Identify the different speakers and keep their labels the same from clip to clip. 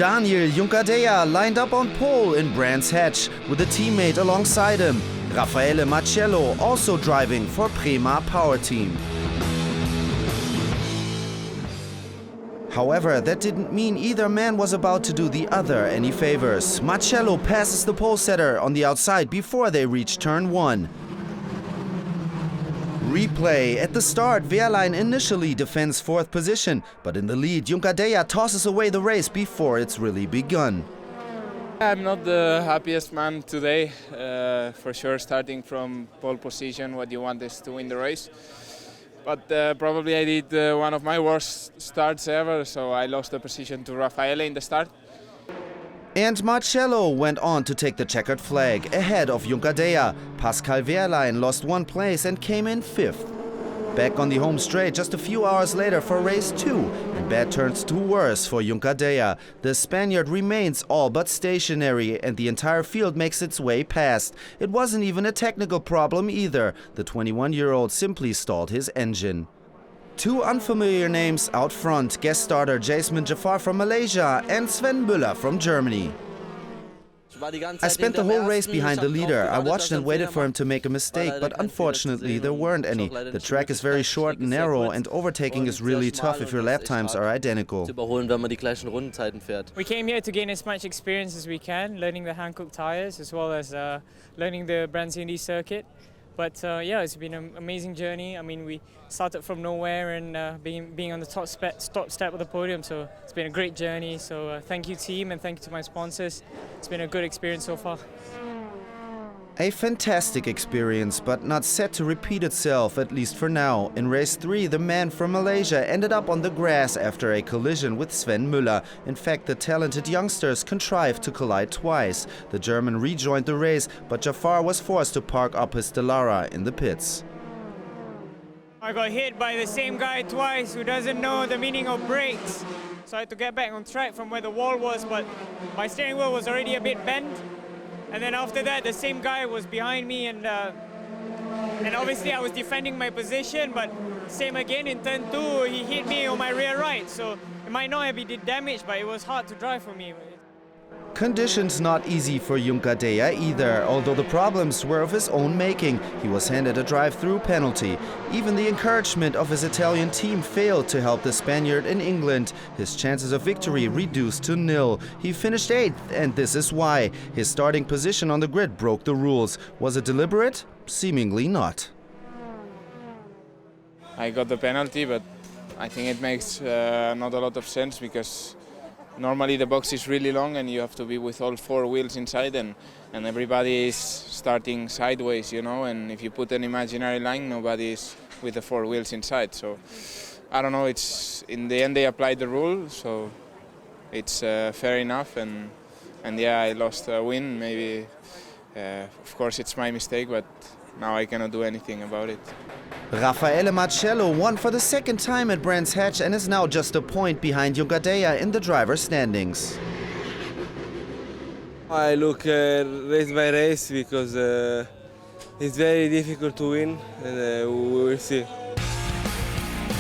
Speaker 1: Daniel Juncadella lined up on pole in Brands Hatch with a teammate alongside him, Raffaele Marcello, also driving for Prema Power Team. However, that didn't mean either man was about to do the other any favors. Marcello passes the pole setter on the outside before they reach turn 1. Replay. At the start, Wehrlein initially defends 4th position, but in the lead, Juncadella tosses away the race before it's really begun.
Speaker 2: I'm not the happiest man today. For sure, starting from pole position, what you want is to win the race. But probably I did one of my worst starts ever, so I lost the position to Raffaele in the start.
Speaker 1: And Marcello went on to take the checkered flag, ahead of Juncadella. Pascal Wehrlein lost 1 place and came in 5th. Back on the home straight just a few hours later for race 2, and bad turns to worse for Juncadella. The Spaniard remains all but stationary, and the entire field makes its way past. It wasn't even a technical problem either. The 21-year-old simply stalled his engine. 2 unfamiliar names out front, guest starter Jasmine Jafar from Malaysia and Sven Müller from Germany. I spent the whole race behind the leader. I watched and waited for him to make a mistake, but unfortunately there weren't any. The track is very short and narrow, and overtaking is really tough if your lap times are identical.
Speaker 3: We came here to gain as much experience as we can, learning the Hankook tires as well as learning the Brands Indy circuit. But yeah, it's been an amazing journey. I mean, we started from nowhere and being on the top step of the podium, so it's been a great journey. So thank you team and thank you to my sponsors. It's been a good experience so far.
Speaker 1: A fantastic experience, but not set to repeat itself, at least for now. In race 3, the man from Malaysia ended up on the grass after a collision with Sven Müller. In fact, the talented youngsters contrived to collide twice. The German rejoined the race, but Jafar was forced to park up his Dallara in the pits.
Speaker 3: I got hit by the same guy twice who doesn't know the meaning of brakes. So I had to get back on track from where the wall was, but my steering wheel was already a bit bent. And then after that, the same guy was behind me, and obviously I was defending my position, but same again in turn 2, he hit me on my rear right, so it might not have been damaged, but it was hard to drive for me.
Speaker 1: Conditions not easy for Juncadella either, although the problems were of his own making. He was handed a drive-through penalty. Even the encouragement of his Italian team failed to help the Spaniard in England. His chances of victory reduced to 0. He finished 8th, and this is why. His starting position on the grid broke the rules. Was it deliberate? Seemingly not.
Speaker 2: I got the penalty, but I think it makes not a lot of sense because normally the box is really long and you have to be with all 4 wheels inside, and everybody is starting sideways, you know, and if you put an imaginary line, nobody is with the 4 wheels inside. So I don't know, it's in the end they applied the rule, so it's fair enough, and yeah, I lost a win. Maybe of course it's my mistake, but now I cannot do anything about it.
Speaker 1: Raffaele Marcello won for the 2nd time at Brands Hatch and is now just a point behind Juncadella in the driver's standings.
Speaker 4: I look race by race because it's very difficult to win, and we will see.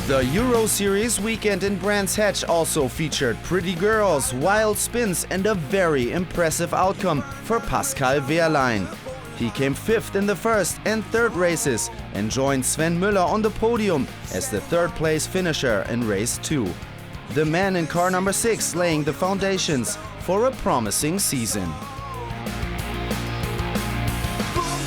Speaker 1: The Euro Series weekend in Brands Hatch also featured pretty girls, wild spins and a very impressive outcome for Pascal Wehrlein. He came 5th in the 1st and 3rd races and joined Sven Müller on the podium as the 3rd place finisher in race 2. The man in car number 6 laying the foundations for a promising season.
Speaker 5: Boom,